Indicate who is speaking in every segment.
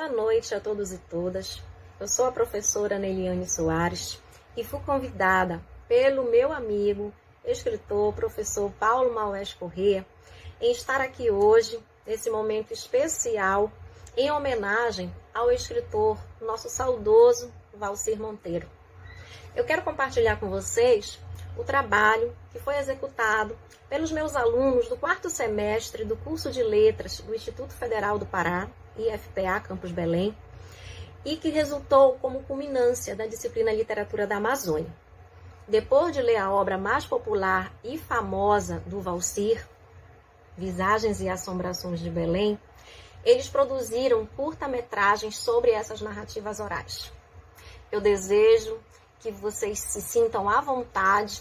Speaker 1: Boa noite a todos e todas. Eu sou a professora Neliane Soares e fui convidada pelo meu amigo, escritor, professor Paulo Maués Corrêa, em estar aqui hoje, nesse momento especial, em homenagem ao escritor, nosso saudoso Valcir Monteiro. Eu quero compartilhar com vocês o trabalho que foi executado pelos meus alunos do 4º semestre do curso de Letras do Instituto Federal do Pará, IFPA Campus Belém, e que resultou como culminância da disciplina Literatura da Amazônia. Depois de ler a obra mais popular e famosa do Valcir, Visagens e Assombrações de Belém, eles produziram curta-metragens sobre essas narrativas orais. Eu desejo que vocês se sintam à vontade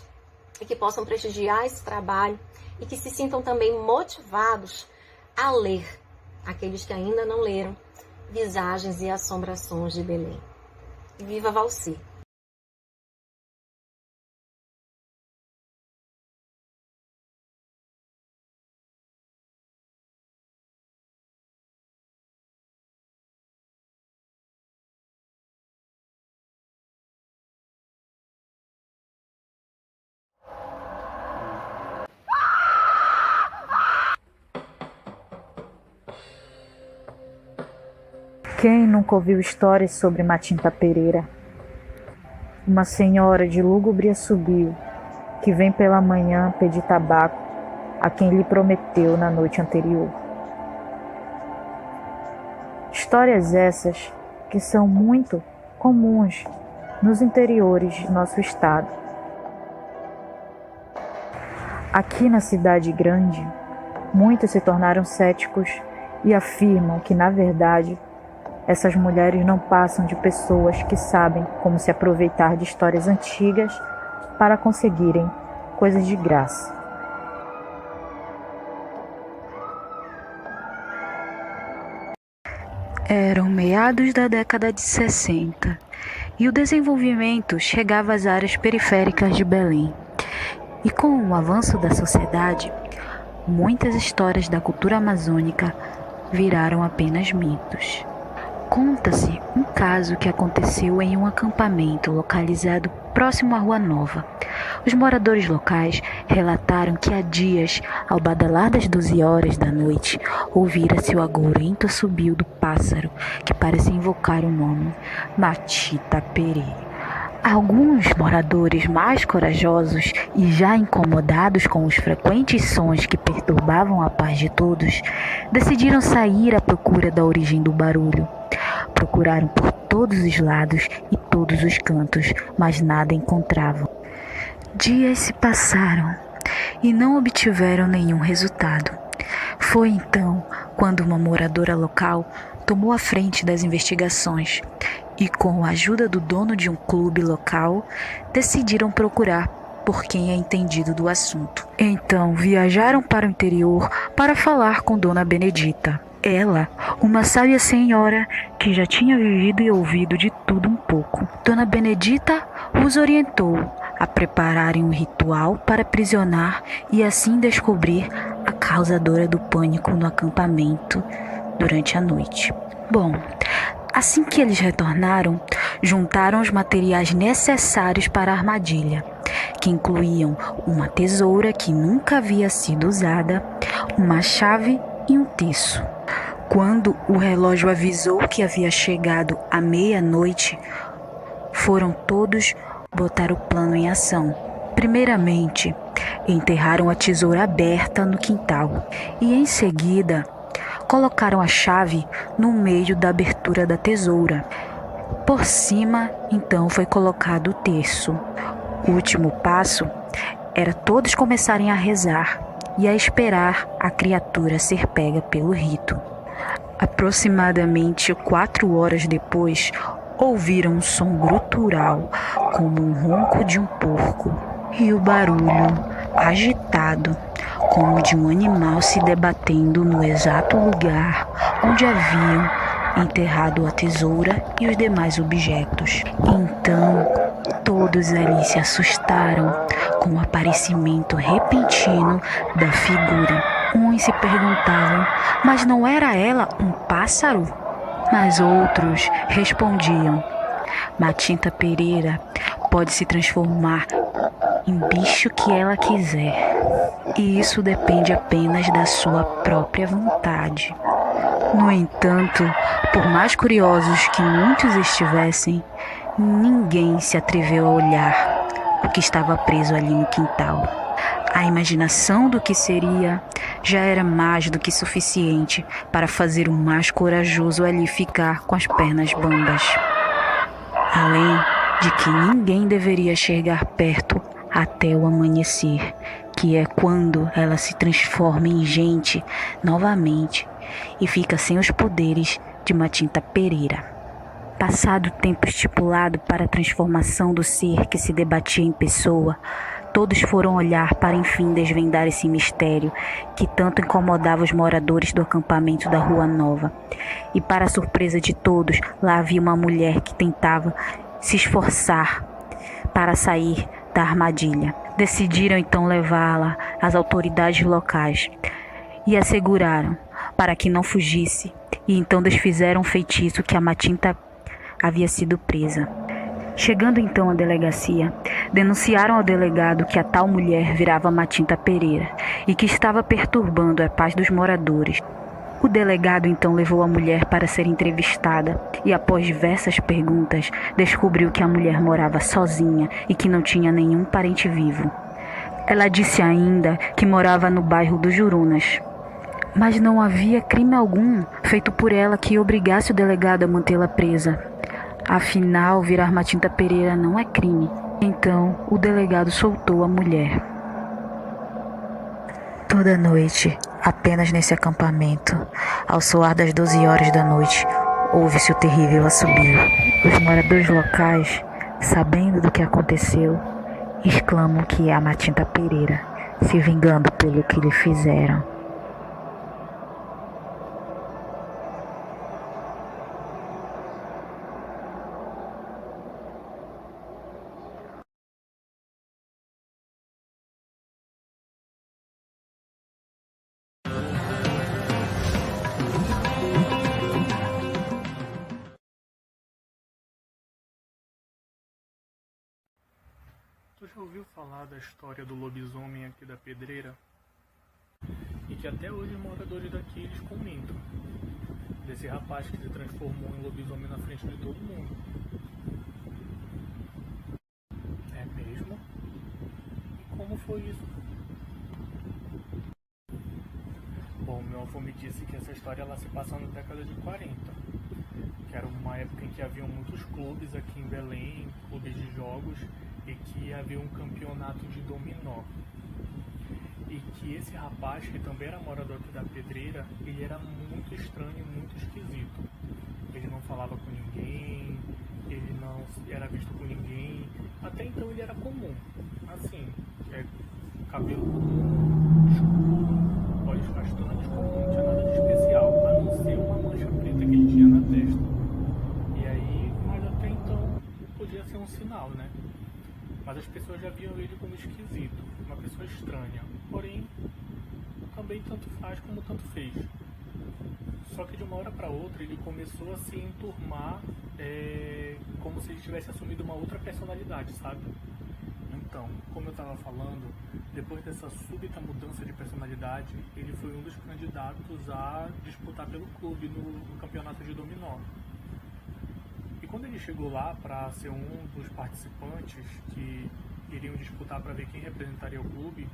Speaker 1: e que possam prestigiar esse trabalho e que se sintam também motivados a ler, aqueles que ainda não leram, Visagens e Assombrações de Belém. Viva Valcir!
Speaker 2: Quem nunca ouviu histórias sobre Matinta Pereira? Uma senhora de lúgubre assobio que vem pela manhã pedir tabaco a quem lhe prometeu na noite anterior. Histórias essas que são muito comuns nos interiores de nosso estado. Aqui na cidade grande, muitos se tornaram céticos e afirmam que, na verdade, essas mulheres não passam de pessoas que sabem como se aproveitar de histórias antigas para conseguirem coisas de graça.
Speaker 3: Eram meados da década de 60 e o desenvolvimento chegava às áreas periféricas de Belém. E com o avanço da sociedade, muitas histórias da cultura amazônica viraram apenas mitos. Conta-se um caso que aconteceu em um acampamento localizado próximo à Rua Nova. Os moradores locais relataram que há dias, ao badalar das 12 horas da noite, ouvira-se o agorento assobio do pássaro que parecia invocar o nome Matinta Pereira. Alguns moradores mais corajosos e já incomodados com os frequentes sons que perturbavam a paz de todos, decidiram sair à procura da origem do barulho. Procuraram por todos os lados e todos os cantos, mas nada encontravam. Dias se passaram e não obtiveram nenhum resultado. Foi então quando uma moradora local tomou a frente das investigações e, com a ajuda do dono de um clube local, decidiram procurar por quem é entendido do assunto. Então viajaram para o interior para falar com Dona Benedita. Ela, uma sábia senhora que já tinha vivido e ouvido de tudo um pouco. Dona Benedita os orientou a prepararem um ritual para aprisionar e assim descobrir a causadora do pânico no acampamento durante a noite. Bom, assim que eles retornaram, juntaram os materiais necessários para a armadilha, que incluíam uma tesoura que nunca havia sido usada, uma chave e um terço. Quando o relógio avisou que havia chegado à meia-noite, foram todos botar o plano em ação. Primeiramente, enterraram a tesoura aberta no quintal e, em seguida, colocaram a chave no meio da abertura da tesoura. Por cima, então, foi colocado o terço. O último passo era todos começarem a rezar e a esperar a criatura ser pega pelo rito. Aproximadamente 4 horas depois, ouviram um som gutural, como um ronco de um porco, e o barulho agitado, como de um animal se debatendo no exato lugar onde haviam enterrado a tesoura e os demais objetos. Então, todos ali se assustaram com o aparecimento repentino da figura. Uns se perguntavam, mas não era ela um pássaro? Mas outros respondiam: Matinta Pereira pode se transformar em bicho que ela quiser, e isso depende apenas da sua própria vontade. No entanto, por mais curiosos que muitos estivessem, ninguém se atreveu a olhar o que estava preso ali no quintal. A imaginação do que seria já era mais do que suficiente para fazer o mais corajoso ali ficar com as pernas bambas. Além de que ninguém deveria chegar perto até o amanhecer, que é quando ela se transforma em gente novamente e fica sem os poderes de Matinta Pereira. Passado o tempo estipulado para a transformação do ser que se debatia em pessoa, todos foram olhar para enfim desvendar esse mistério que tanto incomodava os moradores do acampamento da Rua Nova. E para a surpresa de todos, lá havia uma mulher que tentava se esforçar para sair da armadilha. Decidiram então levá-la às autoridades locais e a seguraram para que não fugisse, e então desfizeram um feitiço que a Matinta havia sido presa. Chegando então à delegacia, denunciaram ao delegado que a tal mulher virava Matinta Pereira e que estava perturbando a paz dos moradores. O delegado então levou a mulher para ser entrevistada e, após diversas perguntas, descobriu que a mulher morava sozinha e que não tinha nenhum parente vivo. Ela disse ainda que morava no bairro dos Jurunas, mas não havia crime algum feito por ela que obrigasse o delegado a mantê-la presa. Afinal, virar Matinta Pereira não é crime. Então, o delegado soltou a mulher. Toda noite, apenas nesse acampamento, ao soar das 12 horas da noite, ouve-se o terrível assobio. Os moradores locais, sabendo do que aconteceu, exclamam que é a Matinta Pereira, se vingando pelo que lhe fizeram.
Speaker 4: Tu já ouviu falar da história do lobisomem aqui da Pedreira? E que até hoje os moradores daqui eles comentam desse rapaz que se transformou em lobisomem na frente de todo mundo. É mesmo? E como foi isso? Bom, meu avô me disse que essa história ela se passa na década de 40, que era uma época em que haviam muitos clubes aqui em Belém, clubes de jogos, e que havia um campeonato de dominó. E que esse rapaz, que também era morador aqui da Pedreira, ele era muito estranho, muito esquisito. Ele não falava com ninguém, ele não era visto com ninguém. Até então ele era comum, assim, cabelo escuro, olhos castanhos, comum, não tinha nada de especial, a não ser uma mancha preta que ele tinha na testa. E aí, mas até então podia ser um sinal, né? Mas as pessoas já viam ele como esquisito, uma pessoa estranha. Porém, também tanto faz como tanto fez. Só que de uma hora para outra ele começou a se enturmar como se ele tivesse assumido uma outra personalidade, sabe? Então, como eu estava falando, depois dessa súbita mudança de personalidade, ele foi um dos candidatos a disputar pelo clube no campeonato de dominó. E quando ele chegou lá para ser um dos participantes que iriam disputar para ver quem representaria o clube,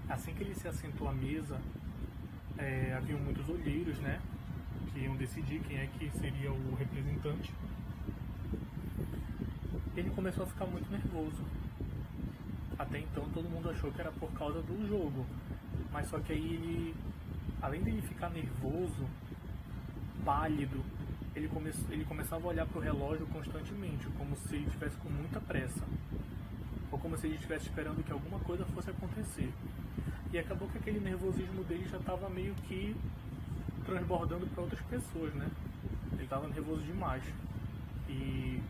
Speaker 4: assim que ele se assentou à mesa, haviam muitos olheiros, né, que iam decidir quem é que seria o representante. Ele começou a ficar muito nervoso. Até então todo mundo achou que era por causa do jogo, mas só que aí ele, além de ele ficar nervoso, pálido, ele começava a olhar para o relógio constantemente, como se ele estivesse com muita pressa, ou como se ele estivesse esperando que alguma coisa fosse acontecer. E acabou que aquele nervosismo dele já estava meio que transbordando para outras pessoas, né? Ele estava nervoso demais. E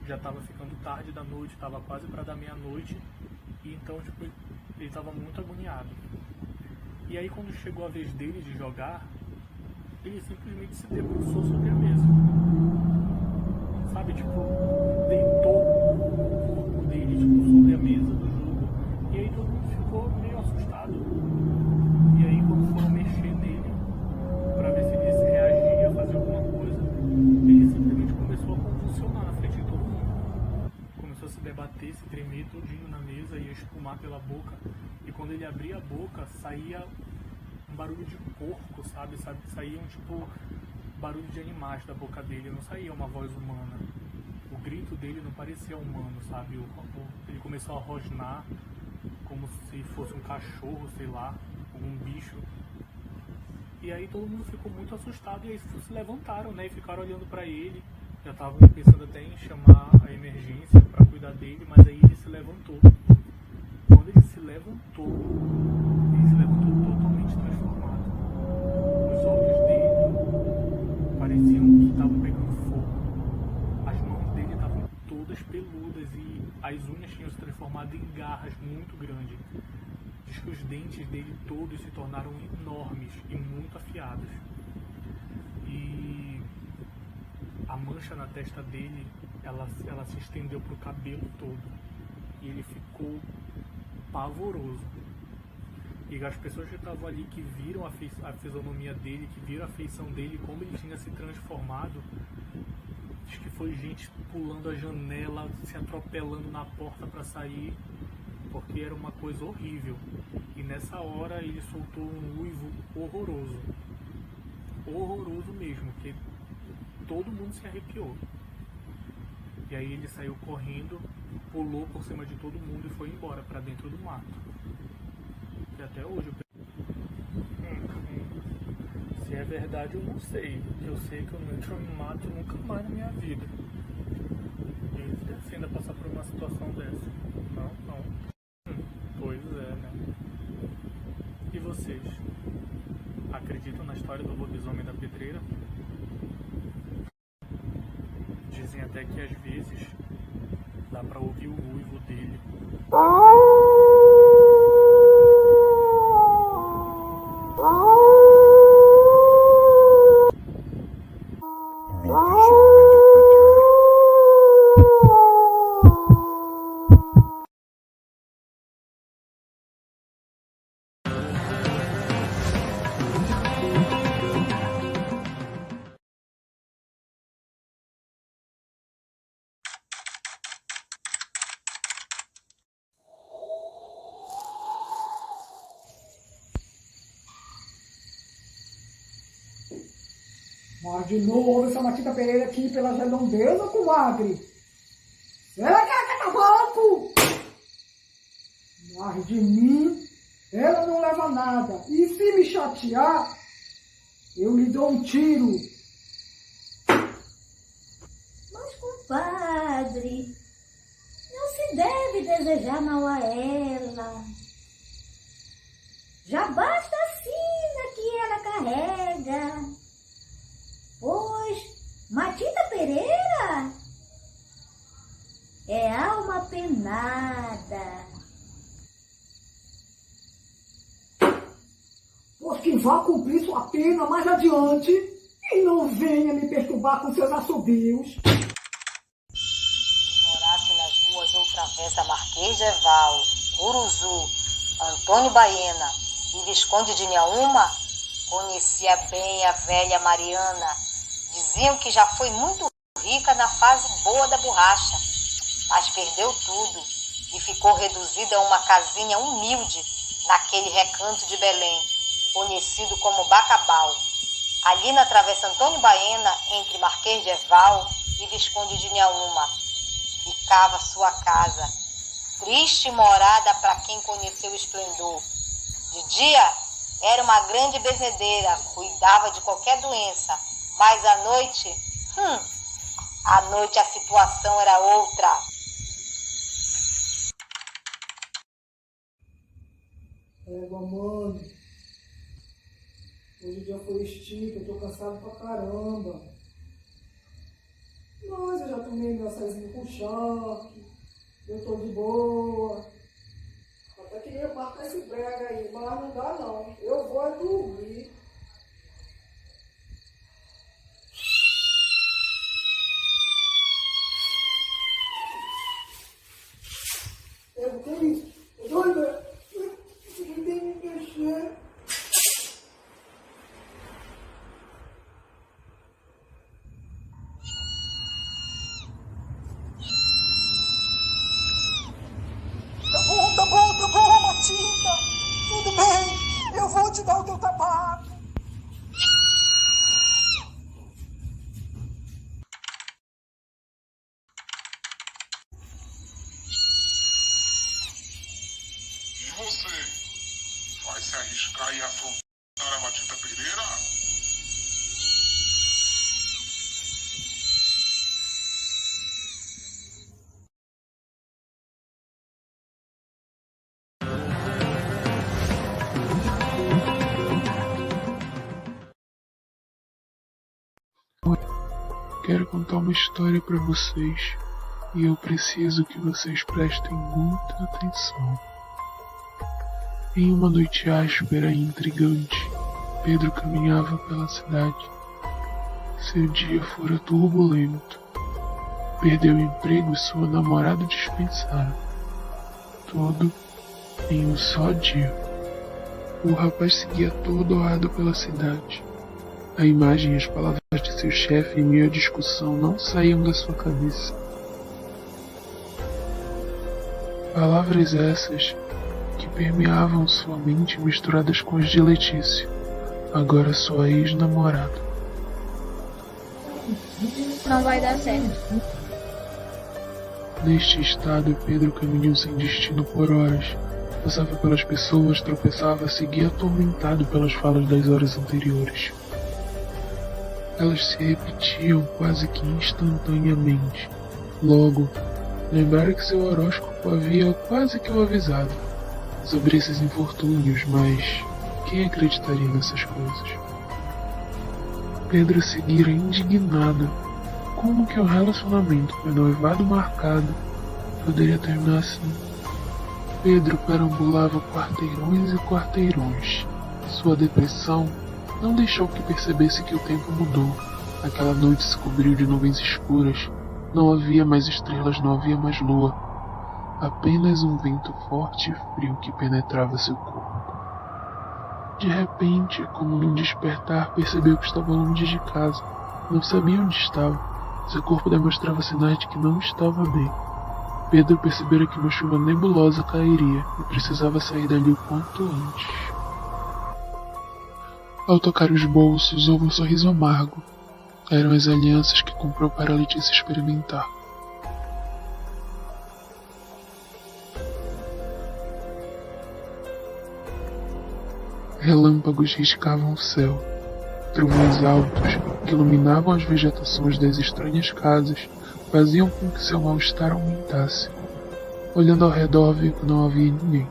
Speaker 4: já estava ficando tarde da noite, estava quase para dar meia-noite, e então tipo, ele estava muito agoniado. E aí quando chegou a vez dele de jogar, ele simplesmente se debruçou sobre a mesa. Sabe, tipo, deitou o corpo dele, tipo, sobre a mesa do jogo. E aí todo mundo ficou meio assustado. E aí quando foram mexer nele, pra ver se ele se reagia, fazer alguma coisa, ele simplesmente começou a convulsionar na frente de todo mundo. Começou a se debater, se tremer todinho na mesa, ia espumar pela boca. E quando ele abria a boca, saía um barulho de porco, sabe? Saía um tipo barulho de animais da boca dele, não saía uma voz humana. O grito dele não parecia humano, sabe? Ele começou a rosnar como se fosse um cachorro, sei lá, algum bicho. E aí todo mundo ficou muito assustado e aí se levantaram, né? E ficaram olhando pra ele. Já estavam pensando até em chamar a emergência pra cuidar dele, mas aí ele se levantou. Quando ele se levantou totalmente transformado. Os olhos dele pareciam que estavam pegando fogo. As mãos dele estavam todas peludas e as unhas tinham se transformado em garras muito grandes. Diz que os dentes dele todos se tornaram enormes e muito afiados. E a mancha na testa dele, ela se estendeu para o cabelo todo. E ele ficou pavoroso. E as pessoas que estavam ali, que viram a fisionomia dele, que viram a feição dele, como ele tinha se transformado, diz que foi gente pulando a janela, se atropelando na porta para sair, porque era uma coisa horrível. E nessa hora ele soltou um uivo horroroso. Horroroso mesmo, que todo mundo se arrepiou. E aí ele saiu correndo, pulou por cima de todo mundo e foi embora para dentro do mato. E até hoje se é verdade eu não sei. Eu sei que eu não entro no mato nunca mais na minha vida. E você ainda passar por uma situação dessa? Não. Pois é, né? E vocês? Acreditam na história do lobisomem da pedreira? Dizem até que às vezes dá pra ouvir o uivo dele.
Speaker 5: Mas de novo essa Matita Pereira aqui pelas redondezas, comadre. Ela quer catavanco! Mas de mim, ela não leva nada. E se me chatear, eu lhe dou um tiro.
Speaker 6: Mas, compadre, não se deve desejar mal a ela. Já basta a sina que ela carrega. Pois Matita Pereira é alma penada.
Speaker 5: Pois que vá cumprir sua pena mais adiante e não venha me perturbar com seus assobios.
Speaker 7: Morasse nas ruas ou travessa Marquês de Eval, Uruzu, Antônio Baena e Visconde de Inhaúma, conhecia bem a velha Mariana. Diziam que já foi muito rica na fase boa da borracha, mas perdeu tudo e ficou reduzida a uma casinha humilde naquele recanto de Belém, conhecido como Bacabal. Ali na travessa Antônio Baena, entre Marquês de Eval e Visconde de Inhaúma, ficava sua casa, triste morada para quem conheceu o esplendor. De dia era uma grande benzedeira, cuidava de qualquer doença, mas à noite a situação era outra.
Speaker 5: Mano, hoje o dia foi extinto, eu tô cansado pra caramba. Mas eu já tomei meu açaizinho com charque, eu tô de boa. Até queria marcar esse brega aí, mas não dá não. Eu vou é dormir.
Speaker 8: tabaco.
Speaker 9: E você? Vai se arriscar e afrontar a Matita Pereira?
Speaker 10: Quero contar uma história para vocês e eu preciso que vocês prestem muita atenção. Em uma noite áspera e intrigante, Pedro caminhava pela cidade. Seu dia fora turbulento. Perdeu o emprego e sua namorada dispensaram. Tudo em um só dia. O rapaz seguia atordoado pela cidade. A imagem e as palavras de seu chefe em meio à discussão não saíam da sua cabeça. Palavras essas que permeavam sua mente misturadas com as de Letícia, agora sua ex-namorada.
Speaker 11: Não vai dar certo.
Speaker 10: Neste estado, Pedro caminhou sem destino por horas. Passava pelas pessoas, tropeçava, seguia atormentado pelas falas das horas anteriores. Elas se repetiam quase que instantaneamente. Logo, lembrara que seu horóscopo havia quase que o avisado sobre esses infortúnios, mas quem acreditaria nessas coisas? Pedro seguira indignado. Como que um relacionamento com noivado marcado poderia terminar assim? Pedro perambulava quarteirões e quarteirões. Sua depressão não deixou que percebesse que o tempo mudou. Aquela noite se cobriu de nuvens escuras. Não havia mais estrelas, não havia mais lua. Apenas um vento forte e frio que penetrava seu corpo. De repente, como num despertar, percebeu que estava longe de casa. Não sabia onde estava. Seu corpo demonstrava sinais de que não estava bem. Pedro percebera que uma chuva nebulosa cairia e precisava sair dali o quanto antes. Ao tocar os bolsos, houve um sorriso amargo. Eram as alianças que comprou para Letícia experimentar. Relâmpagos riscavam o céu. Trovões altos, que iluminavam as vegetações das estranhas casas, faziam com que seu mal-estar aumentasse. Olhando ao redor, viu que não havia ninguém.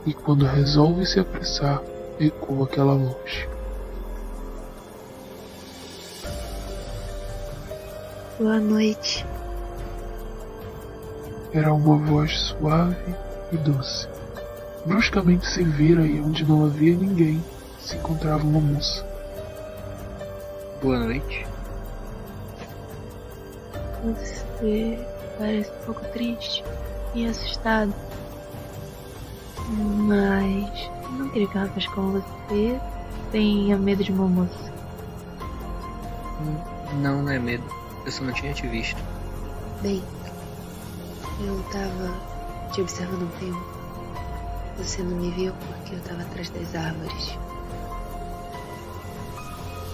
Speaker 10: E quando resolve se apressar, ecoa aquela voz.
Speaker 12: Boa noite.
Speaker 10: Era uma voz suave e doce. Bruscamente se vira e onde não havia ninguém, se encontrava uma moça.
Speaker 12: Boa noite. Você parece um pouco triste e assustado. Mas não queria que ela fosse com você. Tenha medo de uma moça.
Speaker 13: Não é medo. Eu só não tinha te visto.
Speaker 12: Bem, eu tava te observando um tempo. Você não me viu porque eu tava atrás das árvores.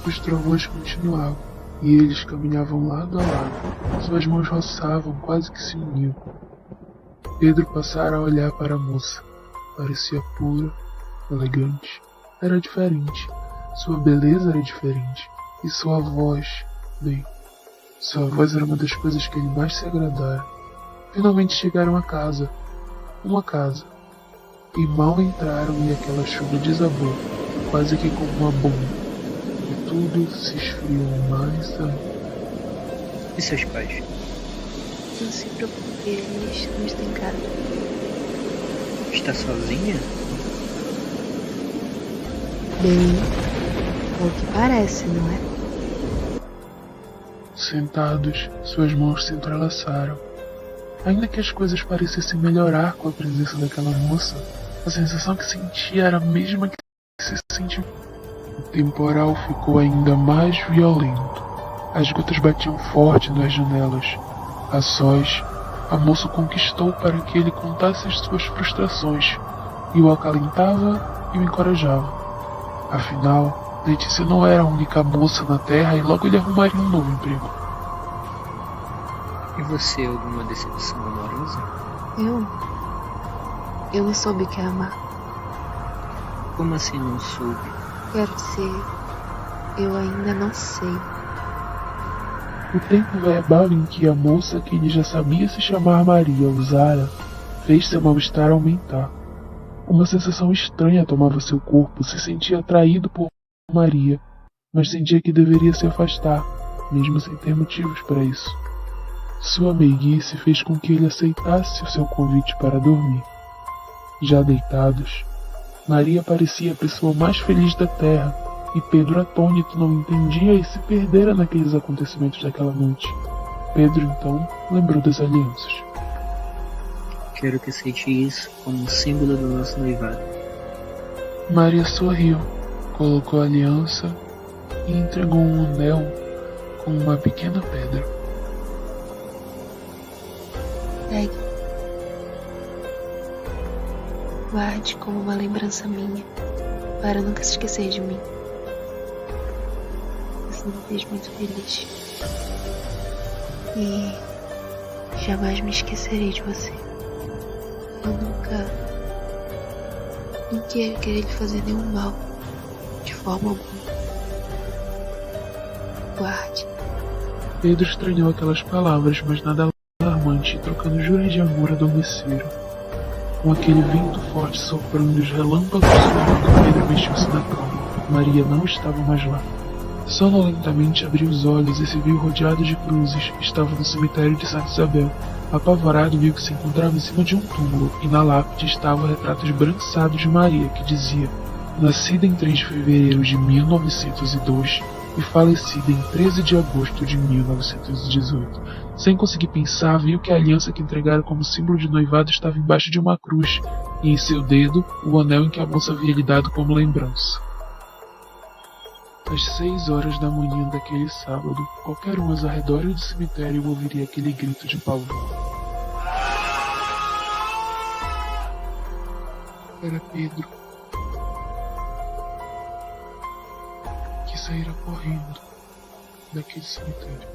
Speaker 10: Os trovões continuavam, e eles caminhavam lado a lado. Suas mãos roçavam, quase que se uniam. Pedro passara a olhar para a moça. Parecia pura, elegante. Era diferente. Sua beleza era diferente. E sua voz, bem, sua voz era uma das coisas que ele mais se agradara. Finalmente chegaram a casa. Uma casa. E mal entraram e aquela chuva desabou, quase que como uma bomba. E tudo se esfriou mais ainda.
Speaker 13: E seus pais?
Speaker 12: Não se preocupe, eles não estão em casa.
Speaker 13: Está sozinha?
Speaker 12: Bem, o que parece, não é?
Speaker 10: Sentados, suas mãos se entrelaçaram. Ainda que as coisas parecessem melhorar com a presença daquela moça, a sensação que sentia era a mesma que se sentiu. O temporal ficou ainda mais violento. As gotas batiam forte nas janelas. A sós, a moça o conquistou para que ele contasse as suas frustrações, e o acalentava e o encorajava. Afinal, Letícia não era a única moça na Terra e logo ele arrumaria um novo emprego.
Speaker 13: E você, alguma decepção amorosa?
Speaker 12: Eu não soube o que é amar.
Speaker 13: Como assim não soube?
Speaker 12: Quero dizer, eu ainda não sei.
Speaker 10: O tempo verbal em que a moça, que ele já sabia se chamar Maria, usara, fez seu mal-estar aumentar. Uma sensação estranha tomava seu corpo, se sentia atraído por Maria, mas sentia que deveria se afastar, mesmo sem ter motivos para isso. Sua meiguice fez com que ele aceitasse o seu convite para dormir. Já deitados, Maria parecia a pessoa mais feliz da terra, e Pedro, atônito, não entendia e se perdera naqueles acontecimentos daquela noite. Pedro, então, lembrou das alianças.
Speaker 13: Quero que aceite isso como um símbolo do nosso noivado.
Speaker 10: Maria sorriu, colocou a aliança e entregou um anel com uma pequena pedra.
Speaker 12: Pegue. Guarde como uma lembrança minha, para nunca se esquecer de mim. Você me fez muito feliz. E jamais me esquecerei de você. Eu nunca ia querer lhe fazer nenhum mal, de forma alguma. Guarde.
Speaker 10: Pedro estranhou aquelas palavras, mas nada alarmante, trocando juras de amor adormeceram. Com aquele vento forte soprando os relâmpagos suando, Pedro mexeu-se na cama. Maria não estava mais lá. Sonolentamente abriu os olhos e se viu rodeado de cruzes. Estava no cemitério de Santa Isabel. Apavorado, viu que se encontrava em cima de um túmulo, e na lápide estava o retrato esbranquiçado de Maria, que dizia: nascida em 3 de fevereiro de 1902 e falecida em 13 de agosto de 1918. Sem conseguir pensar, viu que a aliança que entregara como símbolo de noivado estava embaixo de uma cruz, e em seu dedo o anel em que a moça havia lhe dado como lembrança. Às 6 horas da manhã daquele sábado, qualquer um ao redor do cemitério ouviria aquele grito de pavor. Era Pedro, que saíra correndo daquele cemitério.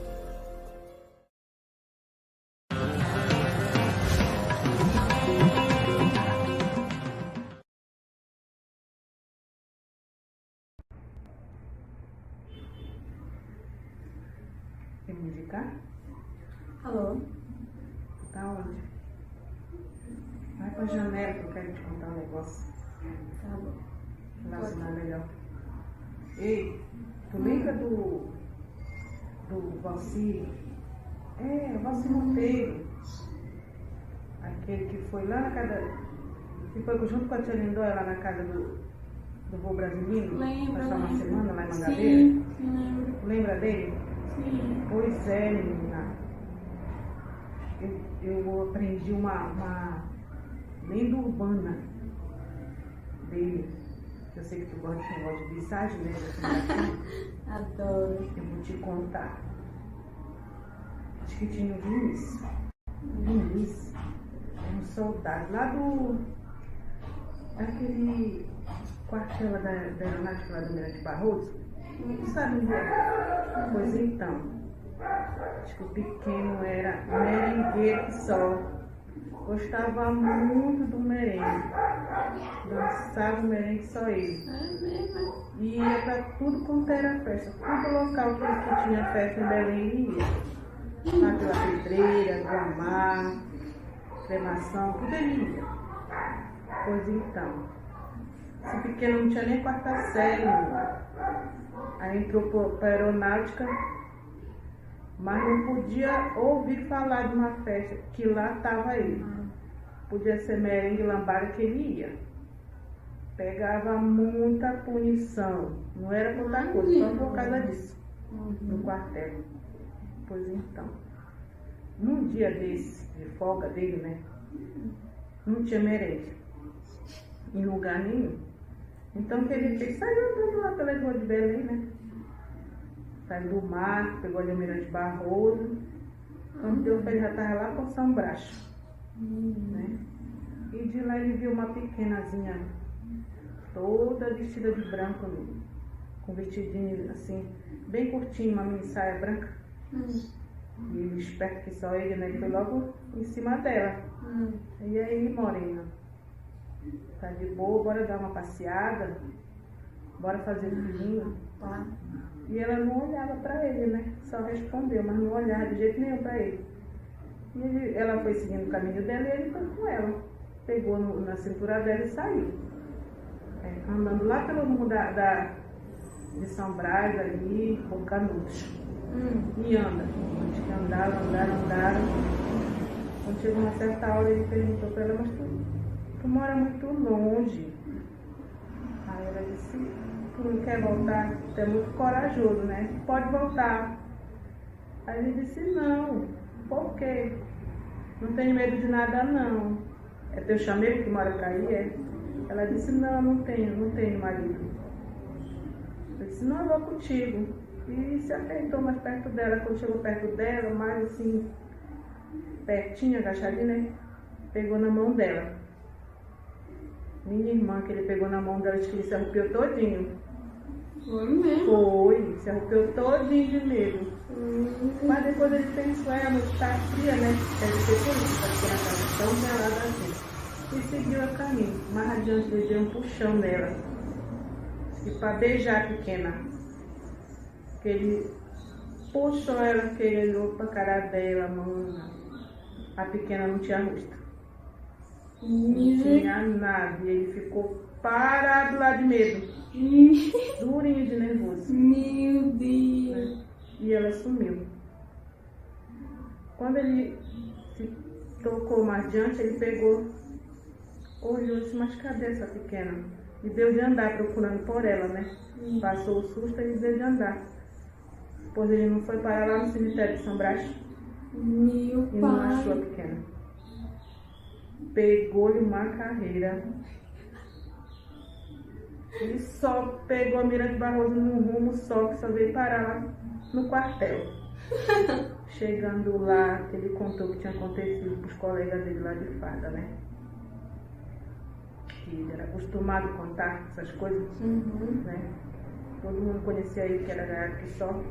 Speaker 5: Quer me indicar?
Speaker 6: Alô?
Speaker 5: Tá onde? Vai pra janela que eu quero te contar um negócio.
Speaker 6: Tá bom.
Speaker 5: Relacionar melhor. Ei, tu lembra do Valci? O Valci Monteiro. Aquele que foi lá na casa. Que foi junto com a tia Lindóia lá na casa do vô brasileiro?
Speaker 6: Lembro.
Speaker 5: Passar uma semana lá em Mangabeira?
Speaker 6: Sim, lembro.
Speaker 5: Lembra dele?
Speaker 6: Sim.
Speaker 5: Pois é, menina. Eu aprendi uma lenda urbana dele. Eu sei que tu gosta de negócio de mensagem, né?
Speaker 6: Adoro.
Speaker 5: Eu vou te contar. Acho que tinha o Vinícius. Vinícius é um soldado lá daquele quartel da aeronáutica lá do Almirante Barroso. Não sabe onde é? Pois então, acho que o pequeno era merengueiro que só. Gostava muito do merengue. Dançava o merengue só ele. E ia pra tudo quanto era festa. Todo local que tinha festa em Belém ele ia. Lá pela Pedreira, Guamá, Cremação, tudo ele ia. Pois então, esse pequeno não tinha nem 4ª série, menina. Aí entrou para a aeronáutica, mas não podia ouvir falar de uma festa, que lá estava ele. Podia ser merengue, lambada que ele ia. Pegava muita punição, não era por outra coisa, só por causa disso, no quartel. Pois então, num dia desse, de folga dele, né, não tinha merengue, em lugar nenhum. Então o que ele fez? Saiu andando lá pela rua de Belém, né? Saiu do mar, pegou ali o Almirante Barroso. Quando deu pra ele já estava lá com São Brás. Né? E de lá ele viu uma pequenazinha toda vestida de branco, com vestidinho assim, bem curtinho, uma mini saia branca. E ele, esperto que só ele, né? Ele foi logo em cima dela. E aí, morena, tá de boa, bora dar uma passeada? Bora fazer filhinho? Tá. E ela não olhava pra ele, né? Só respondeu, mas não olhava de jeito nenhum pra ele. E ela foi seguindo o caminho dela e ele foi com ela. Pegou na cintura dela e saiu. Andando lá pelo rumo de São Brás, ali, por Canudos. E anda. Acho que andaram. Quando chegou uma certa hora, ele perguntou pra ela, mas tu mora muito longe. Aí ela disse, tu não quer voltar? Tu é muito corajoso, né? Pode voltar. Aí ele disse, não. Por quê? Não tenho medo de nada, não. É teu chamego que mora por aí, é? Ela disse, não tenho marido. Ele disse, não, eu vou contigo. E se apertou mais perto dela. Quando chegou perto dela, mais assim, pertinho, agachadinho, né? Pegou na mão dela. Minha irmã, que ele pegou na mão dela, disse que ele se arrepiou todinho.
Speaker 6: Foi mesmo?
Speaker 5: Foi, se arrepiou todinho de medo. Mas depois ele pensou, a noite tá fria, né? Deve ser por isso, porque ela estava tão gelada assim. E seguiu o caminho. Mais adiante ele deu um puxão nela. E para beijar a pequena. Que ele puxou ela, que ele olhou pra cara dela, mano. A pequena não tinha rosto. Não tinha nada. E ele ficou parado lá de medo. Durinho de nervoso.
Speaker 6: Meu Deus.
Speaker 5: E ela sumiu. Quando ele se tocou mais adiante, ele pegou, olhou e disse, mas cadê essa pequena? E deu de andar procurando por ela, né? Passou o susto e deu de andar. Depois ele não foi parar lá no cemitério de São Brás.
Speaker 6: Meu pai.
Speaker 5: E não achou a pequena. Pegou-lhe uma carreira. Ele só pegou a Mirante Barroso num rumo só, que só veio parar lá no quartel. Chegando lá, ele contou o que tinha acontecido para os colegas dele lá de farda, né? Que ele era acostumado a contar essas coisas, né? Todo mundo conhecia ele, que era garoto que só.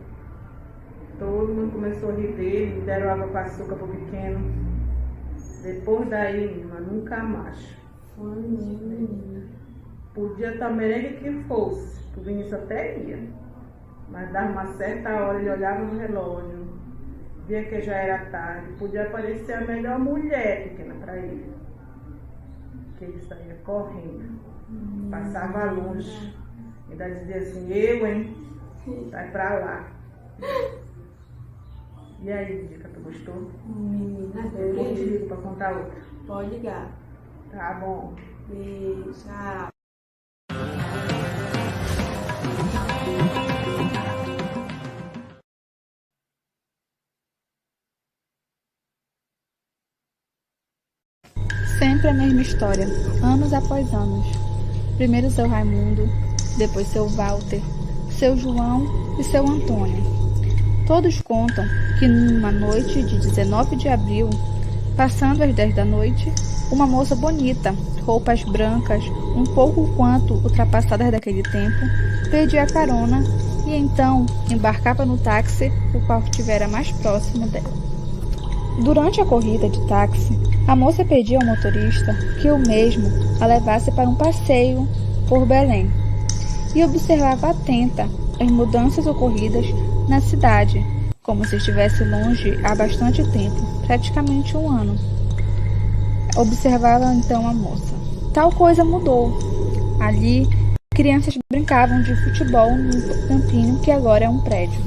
Speaker 5: Todo mundo começou a rir dele, deram água com açúcar pro pequeno. Depois daí, minha irmã, nunca mais.
Speaker 6: Foi mesmo.
Speaker 5: Podia estar merengue que fosse, o Vinícius até ia. Mas dava uma certa hora, ele olhava no relógio, via que já era tarde, podia aparecer a melhor mulher pequena para ele. Que ele saía correndo, passava longe, ainda dizia assim, eu, hein, vai pra lá. E aí, Dica, tu gostou?
Speaker 6: Menina,
Speaker 5: eu te ligo pra contar outra.
Speaker 6: Pode ligar.
Speaker 5: Tá bom.
Speaker 6: Beijo, tchau.
Speaker 11: Sempre a mesma história, anos após anos. Primeiro seu Raimundo, depois seu Walter, seu João e seu Antônio. Todos contam que numa noite de 19 de abril, passando às 10 da noite, uma moça bonita, roupas brancas, um pouco quanto ultrapassadas daquele tempo, pedia carona e então embarcava no táxi o qual estivera mais próximo dela. Durante a corrida de táxi, a moça pedia ao motorista que o mesmo a levasse para um passeio por Belém e observava atenta as mudanças ocorridas na cidade, como se estivesse longe há bastante tempo, praticamente um ano. Observava então a moça. Tal coisa mudou. Ali, crianças brincavam de futebol no campinho que agora é um prédio.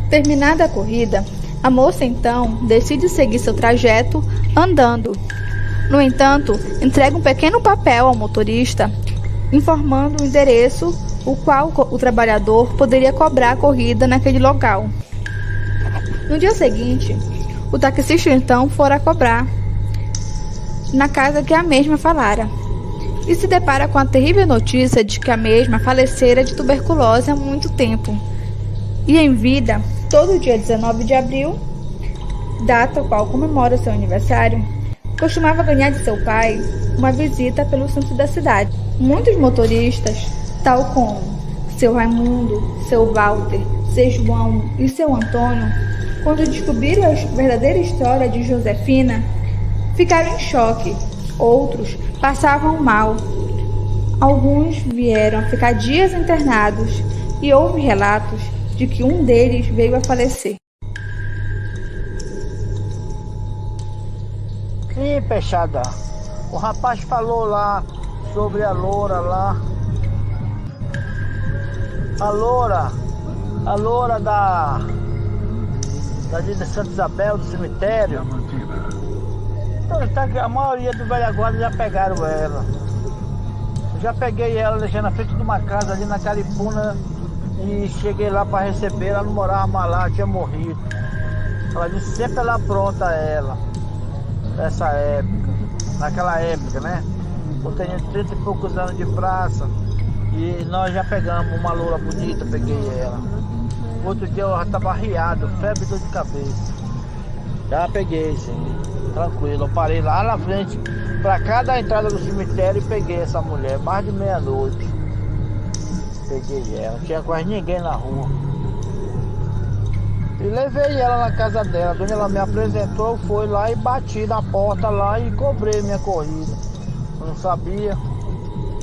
Speaker 11: Terminada a corrida, a moça então decide seguir seu trajeto andando. No entanto, entrega um pequeno papel ao motorista informando o endereço o qual o trabalhador poderia cobrar a corrida naquele local. No dia seguinte, o taxista então fora cobrar na casa que a mesma falara e se depara com a terrível notícia de que a mesma falecera de tuberculose há muito tempo e em vida. Todo dia 19 de abril, data a qual comemora o seu aniversário, costumava ganhar de seu pai uma visita pelo centro da cidade. Muitos motoristas, tal como seu Raimundo, seu Walter, seu João e seu Antônio, quando descobriram a verdadeira história de Josefina, ficaram em choque. Outros passavam mal. Alguns vieram a ficar dias internados e houve relatos de que um deles veio a falecer.
Speaker 8: Sim, Peixada. O rapaz falou lá sobre a loura lá. A loura da de Santa Isabel, do cemitério. Então, a maioria do velho guarda já pegaram ela. Eu já peguei ela, deixei na frente de uma casa ali na Caripuna e cheguei lá para receber. Ela não morava mais lá, tinha morrido. Ela disse sempre lá pronta ela. Nessa época, naquela época, né? Eu tenho 30 e poucos anos de praça e nós já pegamos uma loura bonita, peguei ela. Outro dia eu já estava arriado, febre e dor de cabeça. Já peguei, sim, tranquilo. Eu parei lá na frente, para cada entrada do cemitério e peguei essa mulher, mais de meia-noite. Peguei ela, não tinha quase ninguém na rua. E levei ela na casa dela, quando ela me apresentou, eu fui lá e bati na porta lá e cobrei minha corrida. Eu não sabia.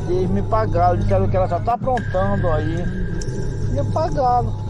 Speaker 8: E me pagaram, disseram que ela já está aprontando aí. E me pagaram.